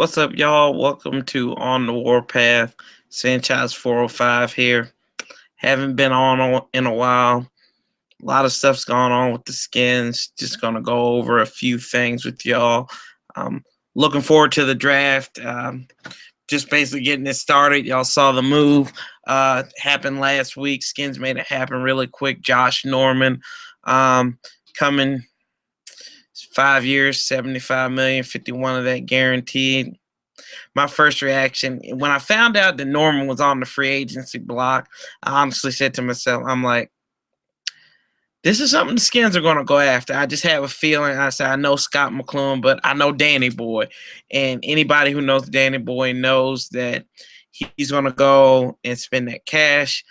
What's up, y'all? Welcome to On the Warpath. Sanchez 405 here. Haven't been on in a while. A lot of stuff's going on with the Skins. Just gonna go over a few things with y'all. Um, Looking forward to the draft. Just basically getting it started. Y'all saw the move happen last week. Skins made it happen really quick. Josh Norman coming 5 years, 75 million, 51 of that guaranteed. My first reaction when I found out that Norman was on the free agency block, I honestly said to myself, I'm like, this is something the Skins are going to go after. I just have a feeling. I said, I know Scott McClune, but I know Danny Boy. And anybody who knows Danny Boy knows that he's going to go and spend that cash.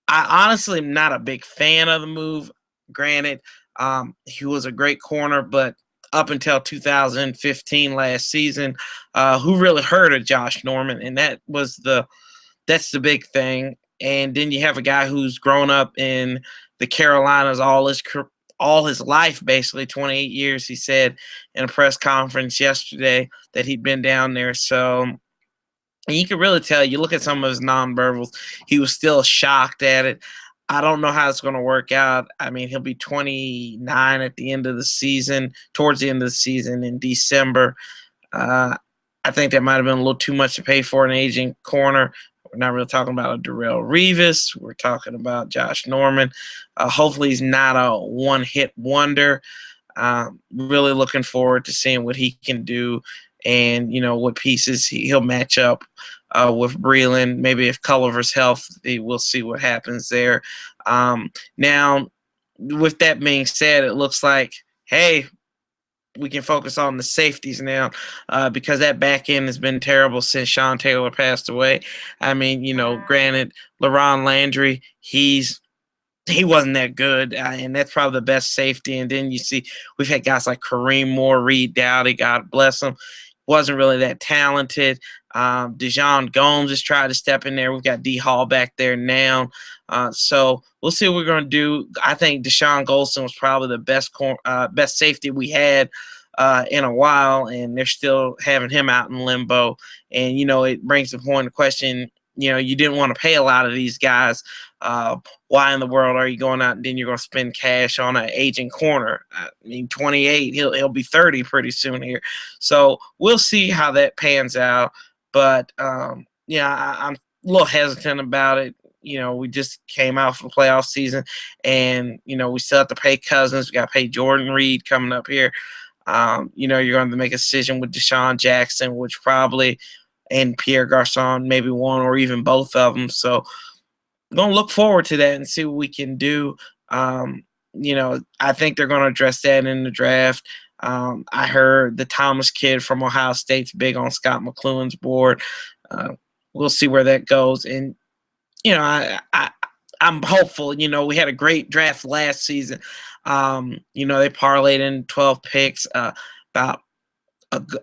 I honestly am not a big fan of the move. Granted, he was a great corner, but up until 2015 last season, who really heard of Josh Norman, and that's the big thing. And then you have a guy who's grown up in the Carolinas all his life, basically 28 years. He said in a press conference yesterday that he'd been down there. So and you can really tell, you look at some of his nonverbals, he was still shocked at it. I don't know how it's going to work out. I mean, he'll be 29 at the end of the season, towards the end of the season in December. Uh, I think that might have been a little too much to pay for an aging corner. We're not really talking about a Darrell Revis. We're talking about Josh Norman. Hopefully, he's not a one-hit wonder. Really looking forward to seeing what he can do and, what pieces he'll match up with Breland. Maybe if Culliver's healthy, we'll see what happens there. Now, with that being said, it looks like, hey, we can focus on the safeties now because that back end has been terrible since Sean Taylor passed away. I mean, granted, LaRon Landry, he wasn't that good, and that's probably the best safety. And then you see we've had guys like Kareem Moore, Reed Dowdy, God bless him, wasn't really that talented. Dejon Gomes has tried to step in there. We've got D Hall back there now. So we'll see what we're going to do. I think Deshaun Golson was probably the best safety we had in a while, and they're still having him out in limbo. And, it brings the point of question, you didn't want to pay a lot of these guys. Why in the world are you going out and then you're going to spend cash on an aging corner? I mean, 28, he'll be 30 pretty soon here. So we'll see how that pans out. But, I'm a little hesitant about it. We just came out from the playoff season, and, we still have to pay Cousins. We got to pay Jordan Reed coming up here. You're going to make a decision with Deshaun Jackson, which probably, and Pierre Garçon, maybe one or even both of them. So I'm going to look forward to that and see what we can do. I think they're going to address that in the draft. I heard the Thomas kid from Ohio State's big on Scott McClune's board. We'll see where that goes. And, I'm hopeful. We had a great draft last season. They parlayed in 12 picks. About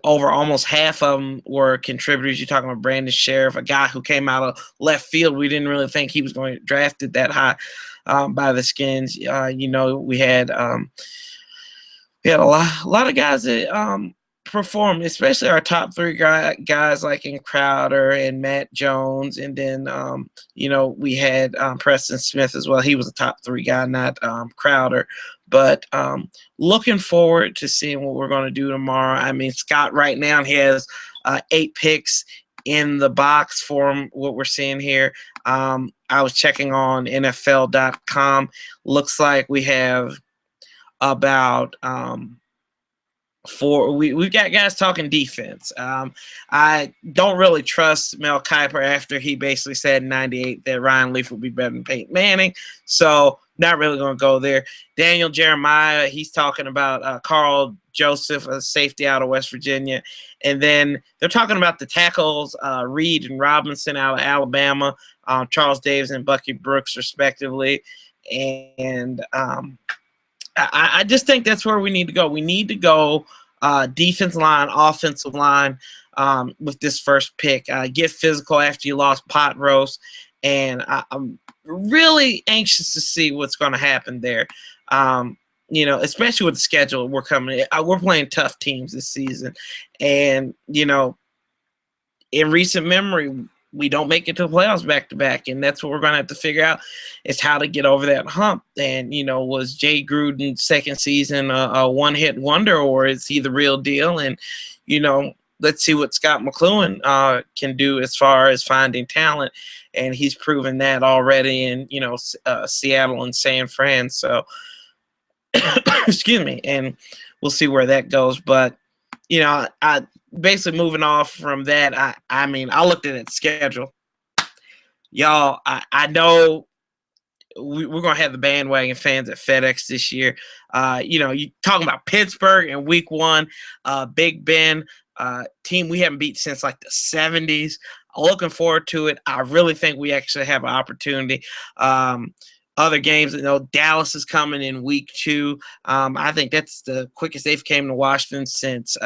over almost half of them were contributors. You're talking about Brandon Sheriff, a guy who came out of left field. We didn't really think he was going to get drafted that high by the Skins. We had a lot of guys that performed, especially our top three guys like in Crowder and Matt Jones. And then, we had Preston Smith as well. He was a top three guy, not Crowder. But looking forward to seeing what we're going to do tomorrow. I mean, Scott right now, he has 8 picks in the box for him, what we're seeing here. I was checking on NFL.com. Looks like we have about we've got guys talking defense. I don't really trust Mel Kiper after he basically said in 98 that Ryan Leaf would be better than Peyton Manning. So not really going to go there. Daniel Jeremiah, he's talking about Carl Joseph, a safety out of West Virginia. And then they're talking about the tackles, Reed and Robinson out of Alabama, Charles Davis and Bucky Brooks, respectively. And I just think that's where we need to go. We need to go defensive line, offensive line with this first pick. Get physical after you lost Pot Roast. And I'm really anxious to see what's going to happen there. especially with the schedule we're coming in, we're playing tough teams this season. And, in recent memory, we don't make it to the playoffs back to back. And that's what we're going to have to figure out is how to get over that hump. And, was Jay Gruden's second season a one-hit wonder, or is he the real deal? And, let's see what Scott McLuhan can do as far as finding talent. And he's proven that already in, Seattle and San Fran. So, excuse me. And we'll see where that goes. But, I basically moving off from that, I looked at that schedule. Y'all, I know we're going to have the bandwagon fans at FedEx this year. You talking about Pittsburgh in week 1, Big Ben, team we haven't beat since like the 70s. Looking forward to it. I really think we actually have an opportunity. Other games, Dallas is coming in week 2. I think that's the quickest they've came to Washington since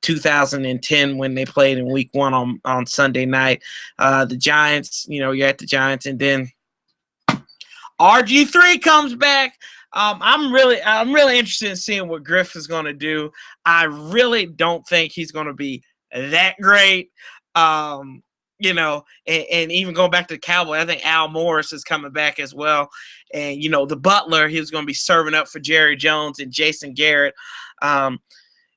2010 when they played in week 1 on Sunday night. The Giants, you're at the Giants, and then RG3 comes back. I'm really interested in seeing what Griff is going to do. I really don't think he's going to be that great. And even going back to the Cowboys, I think Al Morris is coming back as well. And, the Butler, he was going to be serving up for Jerry Jones and Jason Garrett.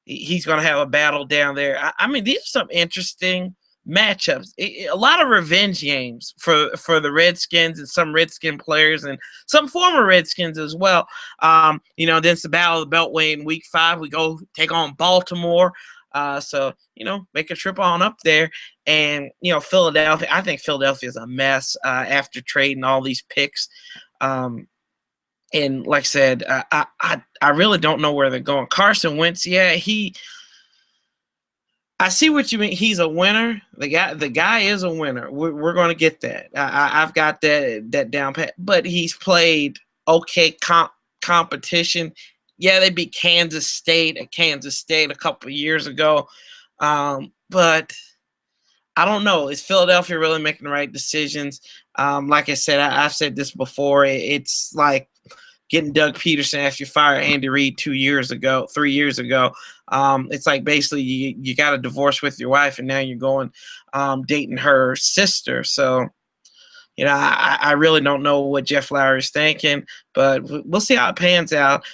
He's going to have a battle down there. These are some interesting matchups. A lot of revenge games for the Redskins and some Redskin players and some former Redskins as well. Then it's the Battle of the Beltway in week 5. We go take on Baltimore. So, make a trip on up there. And, Philadelphia, I think Philadelphia is a mess after trading all these picks. And like I said, I really don't know where they're going. Carson Wentz, I see what you mean. He's a winner. The guy is a winner. We're going to get that. I've got that down pat. But he's played okay competition. Yeah, they beat Kansas State a couple of years ago. But I don't know. Is Philadelphia really making the right decisions? Like I said, I've said this before. It's like getting Doug Peterson after you fire Andy Reid 3 years ago. It's like basically you got a divorce with your wife, and now you're going dating her sister. So, I really don't know what Jeff Lowry is thinking, but we'll see how it pans out.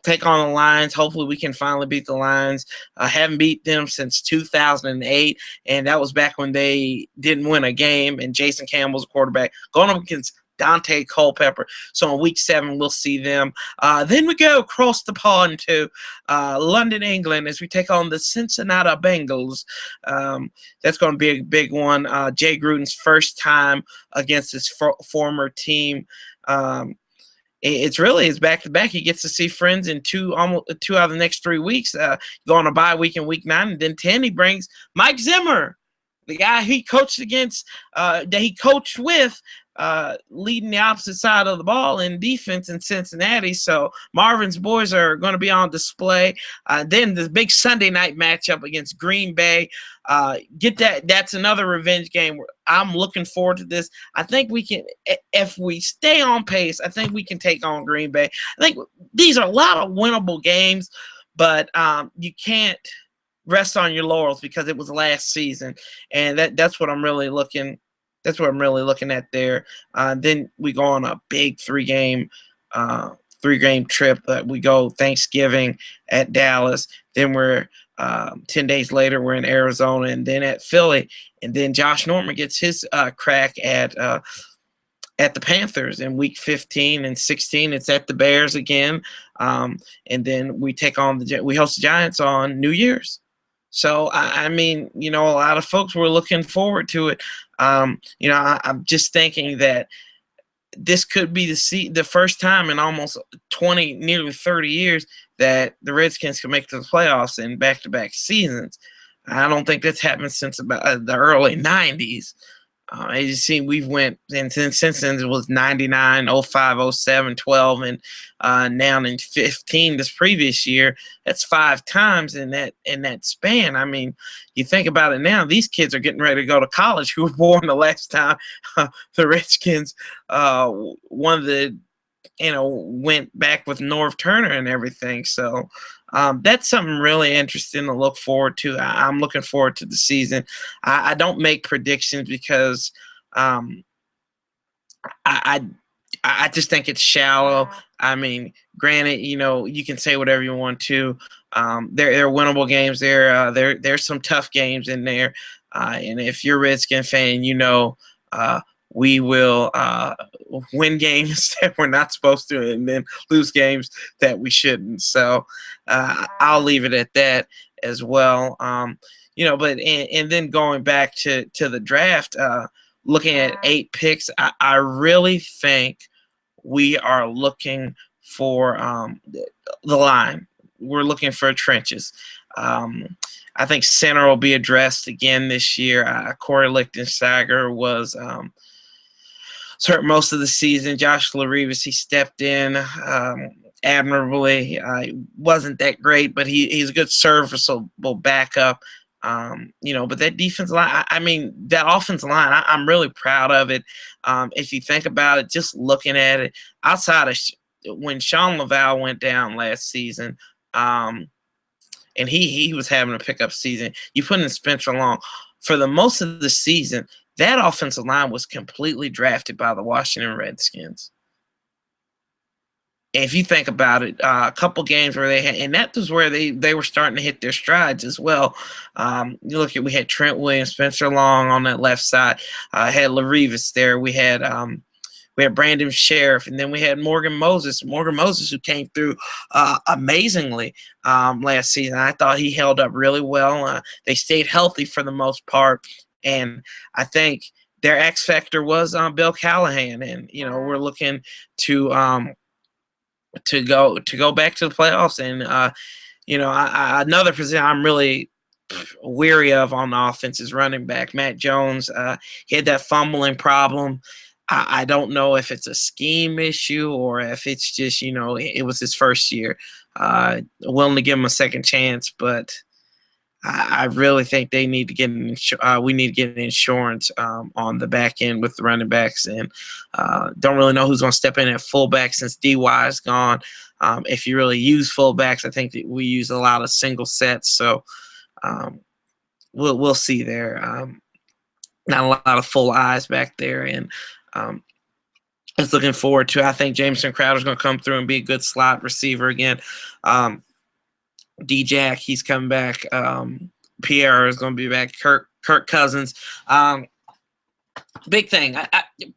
Take on the Lions. Hopefully we can finally beat the Lions. Haven't beat them since 2008, and that was back when they didn't win a game, and Jason Campbell's a quarterback. Going up against Dante Culpepper. So in week 7, we'll see them. Then we go across the pond to London, England, as we take on the Cincinnati Bengals. That's going to be a big one. Jay Gruden's first time against his former team. It's really his back-to-back. He gets to see friends in two out of the next 3 weeks. Go on a bye week in week 9, and then 10 he brings Mike Zimmer, the guy he coached against, that he coached with, leading the opposite side of the ball in defense in Cincinnati. So Marvin's boys are going to be on display. Then the big Sunday night matchup against Green Bay. Get that. That's another revenge game. I'm looking forward to this. I think we can, if we stay on pace, I think we can take on Green Bay. I think these are a lot of winnable games, but you can't rest on your laurels because it was last season, and that's what I'm really looking. That's what I'm really looking at there. Then we go on a big three-game trip. We go Thanksgiving at Dallas. Then we're 10 days later, we're in Arizona, and then at Philly. And then Josh Norman gets his crack at the Panthers in week 15 and 16. It's at the Bears again. And then we we host the Giants on New Year's. So, a lot of folks were looking forward to it. I'm just thinking that this could be the first time in almost 20, nearly 30 years that the Redskins can make it to the playoffs in back-to-back seasons. I don't think that's happened since about the early 90s. As you see, we've went, and since then it was 99, 05, 07, 12, and now in 15 this previous year. That's 5 times in that span. You think about it now, these kids are getting ready to go to college who were born the last time the Redskins won the went back with Norv Turner and everything. So that's something really interesting to look forward to. I'm looking forward to the season. I don't make predictions because um, I, I just think it's shallow. I mean, granted, you can say whatever you want to. They're winnable games. There's some tough games in there, and if you're a Redskin fan, uh, we will win games that we're not supposed to, and then lose games that we shouldn't. So I'll leave it at that as well. But and then going back to the draft. Looking at 8 picks, I really think we are looking for the line. We're looking for trenches. I think center will be addressed again this year. Corey Lichtensteiger was hurt most of the season. Josh Larivas, he stepped in admirably. He wasn't that great, but he's a good serviceable backup. But that defense line, that offensive line, I'm really proud of it. If you think about it, just looking at it, outside of when Sean Laval went down last season, and he was having a pickup season, you put in Spencer Long. For the most of the season, that offensive line was completely drafted by the Washington Redskins. If you think about it, a couple games where they had, and that was where they were starting to hit their strides as well. We had Trent Williams, Spencer Long on that left side, had Larivas there. We had Brandon Sheriff, and then we had Morgan Moses, who came through amazingly last season. I thought he held up really well. They stayed healthy for the most part, and I think their X factor was Bill Callahan, and we're looking to go back to the playoffs. And another position I'm really weary of on the offense is running back. Matt Jones, he had that fumbling problem. I don't know if it's a scheme issue or if it's just it was his first year. Willing to give him a second chance, but I really think they need to get we need to get insurance on the back end with the running backs, and don't really know who's going to step in at fullback since DY is gone. If you really use fullbacks, I think that we use a lot of single sets, so we'll see there. Not a lot of full eyes back there, and just looking forward to. I think Jameson Crowder's going to come through and be a good slot receiver again. D-Jack, he's coming back. Pierre is going to be back. Kirk Cousins. Big thing.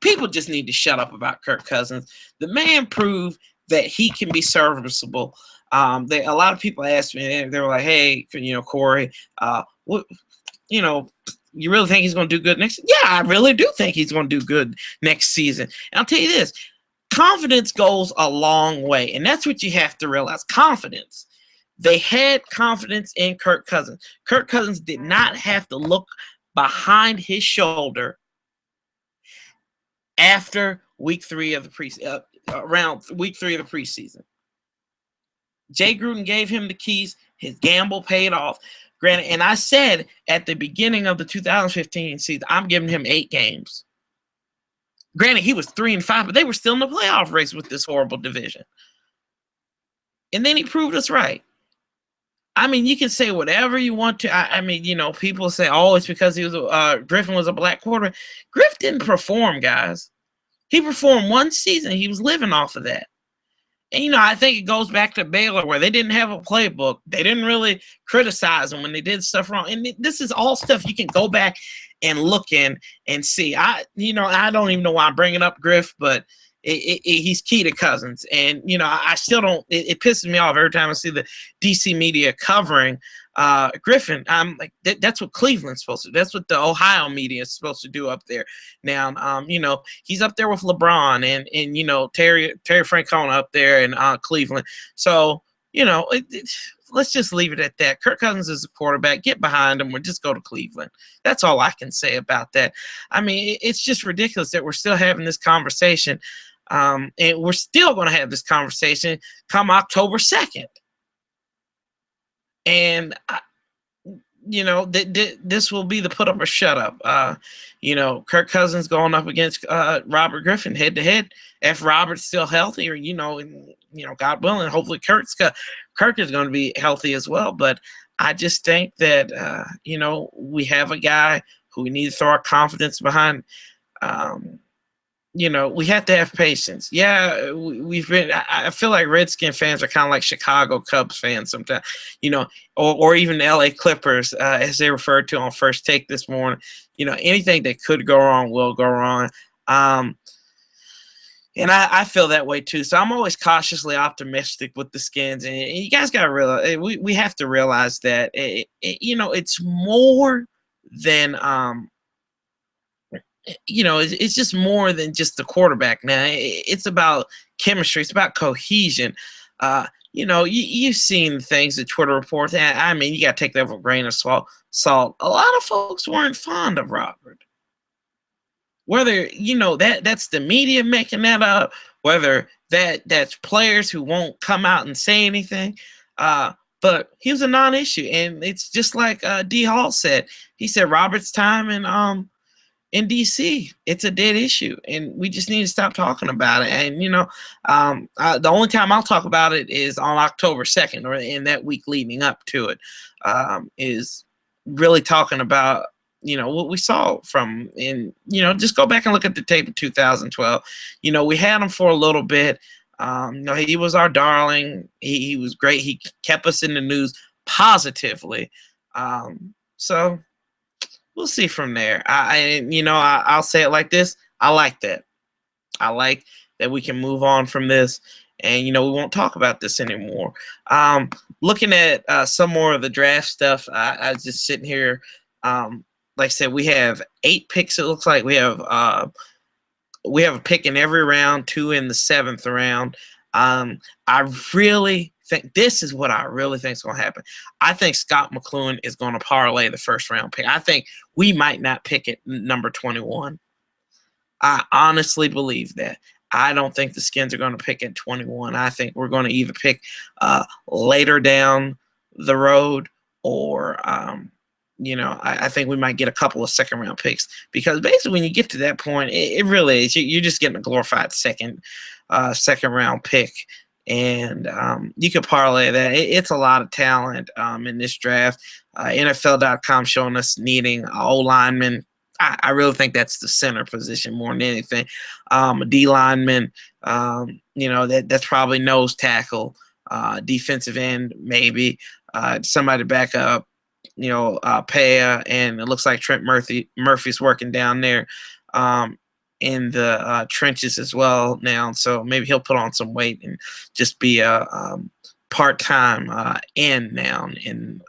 People just need to shut up about Kirk Cousins. The man proved that he can be serviceable. A lot of people asked me, they were like, hey, Corey, you really think he's going to do good next? Yeah, I really do think he's going to do good next season. And I'll tell you this, confidence goes a long way, and that's what you have to realize, confidence. They had confidence in Kirk Cousins. Kirk Cousins did not have to look behind his shoulder after week 3 of the preseason, around week 3 of the preseason. Jay Gruden gave him the keys. His gamble paid off. Granted, and I said at the beginning of the 2015 season, I'm giving him 8 games. Granted, he was 3-5, but they were still in the playoff race with this horrible division. And then he proved us right. You can say whatever you want to. People say, oh, it's because Griffin was a black quarterback. Griff didn't perform, guys. He performed one season. He was living off of that. And, I think it goes back to Baylor where they didn't have a playbook. They didn't really criticize them when they did stuff wrong. And this is all stuff you can go back and look in and see. I don't even know why I'm bringing up Griff, but he's key to Cousins. And, I still don't – it pisses me off every time I see the DC media covering Griffin. I'm like, that's what Cleveland's supposed to do. That's what the Ohio media is supposed to do up there. Now, he's up there with LeBron and Terry Francona up there in Cleveland. So, let's just leave it at that. Kirk Cousins is a quarterback. Get behind him or just go to Cleveland. That's all I can say about that. It's just ridiculous that we're still having this conversation. And we're still going to have this conversation come October 2nd. And this will be the put up or shut up. Kirk Cousins going up against Robert Griffin head to head. If Robert's still healthy, or and God willing, hopefully Kirk is going to be healthy as well. But I just think that we have a guy who we need to throw our confidence behind. Um, we have to have patience. Yeah, we've been. I feel like Redskin fans are kind of like Chicago Cubs fans sometimes, or even the LA Clippers, as they referred to on First Take this morning. Anything that could go wrong will go wrong. And I feel that way too. So I'm always cautiously optimistic with the Skins. And you guys got to realize, we have to realize that, it's more than, it's just more than just the quarterback now. It's about chemistry. It's about cohesion. You've seen things that Twitter reports. And I mean, you got to take that with a grain of salt. A lot of folks weren't fond of Robert. Whether that's the media making that up, whether that's players who won't come out and say anything, but he was a non-issue, and it's just like D Hall said. He said Robert's time in DC, it's a dead issue, and we just need to stop talking about it. And the only time I'll talk about it is on October 2nd, or in that week leading up to it, is really talking about what we saw from just go back and look at the tape of 2012. We had him for a little bit. He was our darling. He was great. He kept us in the news positively. So we'll see from there. I'll say it like this. I like that. I like that we can move on from this, and we won't talk about this anymore. Looking at some more of the draft stuff, I was just sitting here. Like I said, we have 8 picks. It looks like we have a pick in every round, 2 in the 7th round. I really think this is what I really think is going to happen. I think Scott McCloughan is going to parlay the first round pick. I think we might not pick at number 21. I honestly believe that. I don't think the Skins are going to pick at 21. I think we're going to either pick later down the road, or I think we might get a couple of second-round picks, because basically when you get to that point, it really is. You're just getting a glorified second-round pick, and you could parlay that. It's a lot of talent in this draft. NFL.com showing us needing O-linemen. I really think that's the center position more than anything. A D lineman, that's probably nose tackle, defensive end maybe, somebody to back up. Paya, and it looks like Trent Murphy's working down there in the trenches as well now. So maybe he'll put on some weight and just be a part-time end now in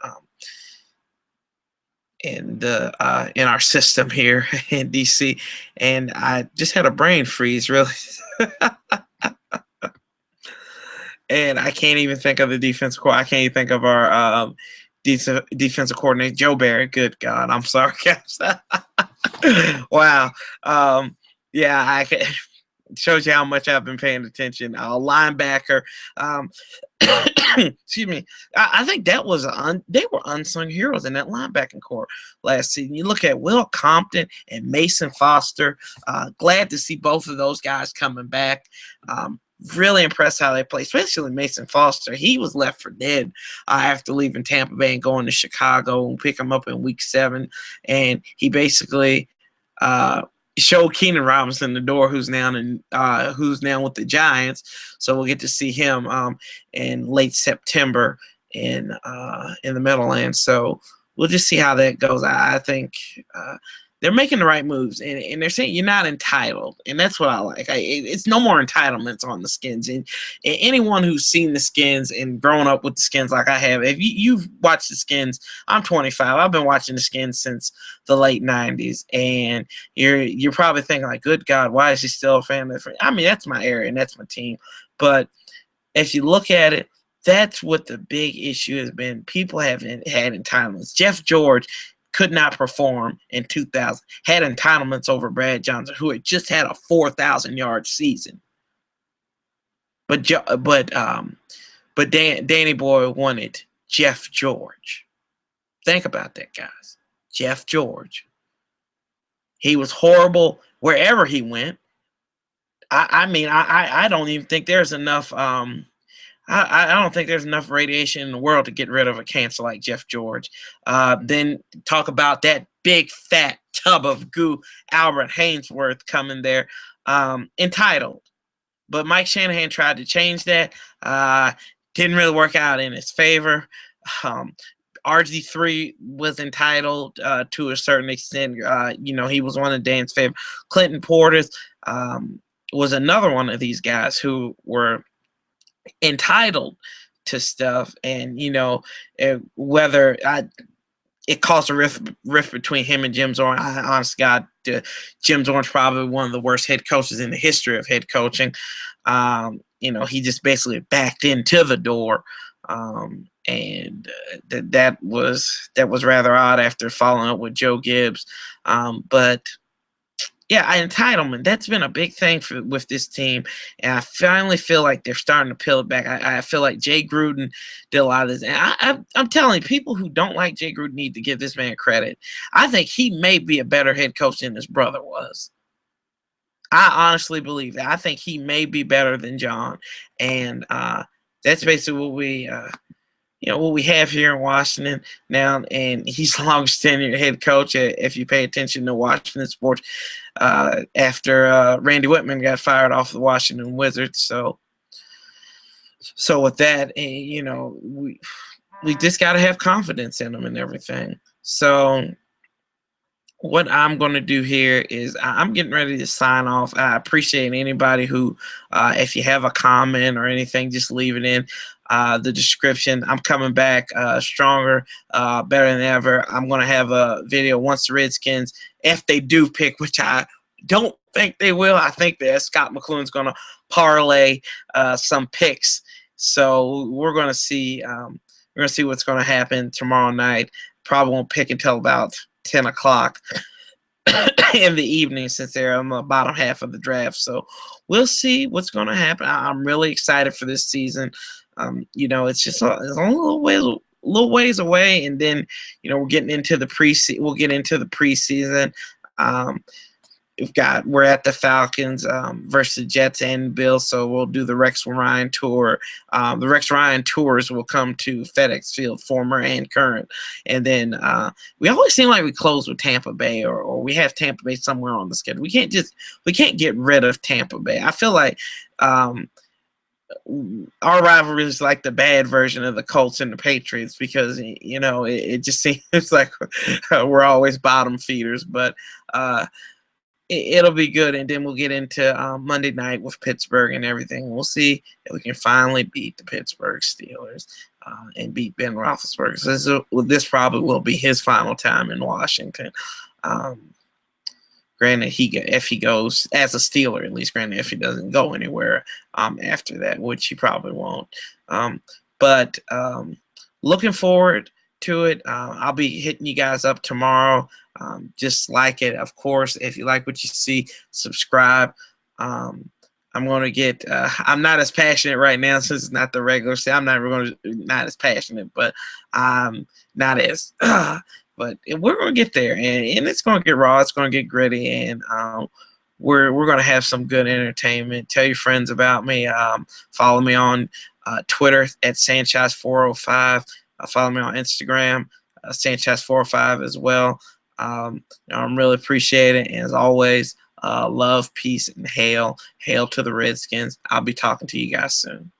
our system here in DC. And I just had a brain freeze, really. And I can't even think of the defensive core. I can't even think of our defensive coordinator, Joe Barry. Good God, I'm sorry, guys. Wow. Yeah, shows you how much I've been paying attention. Linebacker. Excuse me. I think that was they were unsung heroes in that linebacking core last season. You look at Will Compton and Mason Foster. Glad to see both of those guys coming back. Really impressed how they play, especially Mason Foster. He was left for dead after leaving Tampa Bay and going to Chicago, and pick him up in week 7. And he basically showed Keenan Robinson the door, who's now with the Giants. So we'll get to see him in late September in the Meadowlands. So we'll just see how that goes. I think they're making the right moves, and they're saying you're not entitled, and that's what I like. It's no more entitlements on the Skins, and anyone who's seen the Skins and grown up with the Skins like I have, if you've watched the Skins, I'm 25. I've been watching the Skins since the late 90s, and you're probably thinking like, good God, why is he still a fan of it? I mean, that's my area and that's my team, but if you look at it, that's what the big issue has been. People haven't had entitlements. Jeff George could not perform in 2000, had entitlements over Brad Johnson, who had just had a 4,000-yard season. But Danny Boy wanted Jeff George. Think about that, guys. Jeff George. He was horrible wherever he went. I mean, I don't even think there's enough. I don't think there's enough radiation in the world to get rid of a cancer like Jeff George. Then talk about that big fat tub of goo, Albert Hainsworth coming there, entitled. But Mike Shanahan tried to change that. Didn't really work out in his favor. RG3 was entitled to a certain extent. He was one of Dan's favorite. Clinton Portis was another one of these guys who were entitled to stuff, and whether it caused a rift between him and Jim Zorn. Honest God, Jim Zorn's probably one of the worst head coaches in the history of head coaching. He just basically backed into the door, and that was rather odd after following up with Joe Gibbs. But yeah, entitlement, that's been a big thing with this team, and I finally feel like they're starting to peel it back. I feel like Jay Gruden did a lot of this, and I'm telling you, people who don't like Jay Gruden need to give this man credit. I think he may be a better head coach than his brother was. I honestly believe that. I think he may be better than John, and that's basically what we have here in Washington now, and he's the longest tenured head coach. If you pay attention to Washington sports, after Randy Whitman got fired off the Washington Wizards. So with that, we just got to have confidence in them and everything. So what I'm going to do here is I'm getting ready to sign off. I appreciate anybody who, if you have a comment or anything, just leave it in the description. I'm coming back stronger, better than ever. I'm going to have a video once the Redskins, if they do pick, which I don't think they will. I think that Scott McCloughan's going to parlay some picks. So we're going to see. We're going to see what's going to happen tomorrow night. Probably won't pick until about 10 o'clock in the evening, since they're on the bottom half of the draft. So we'll see what's going to happen. I'm really excited for this season. It's just it's only a little ways away, and then we're getting into the preseason. We'll get into the preseason. We're at the Falcons versus Jets and Bills, so we'll do the Rex Ryan tour. The Rex Ryan tours will come to FedEx Field, former and current, and then we always seem like we close with Tampa Bay, or we have Tampa Bay somewhere on the schedule. We can't get rid of Tampa Bay. I feel like our rivalry is like the bad version of the Colts and the Patriots, because it just seems like we're always bottom feeders, but it'll be good. And then we'll get into Monday night with Pittsburgh and everything. We'll see if we can finally beat the Pittsburgh Steelers and beat Ben Roethlisberger. So this probably will be his final time in Washington. Granted, if he goes as a Steeler, at least. Granted, if he doesn't go anywhere after that, which he probably won't. But looking forward to it. I'll be hitting you guys up tomorrow. Just like it, of course. If you like what you see, subscribe. I'm going to get. I'm not as passionate right now since it's not the regular season. I'm not as passionate, but not as. But we're going to get there, and it's going to get raw. It's going to get gritty, and we're going to have some good entertainment. Tell your friends about me. Follow me on Twitter at Sanchez405. Follow me on Instagram, Sanchez405 as well. I'm really appreciate it. And as always, love, peace, and hail to the Redskins. I'll be talking to you guys soon.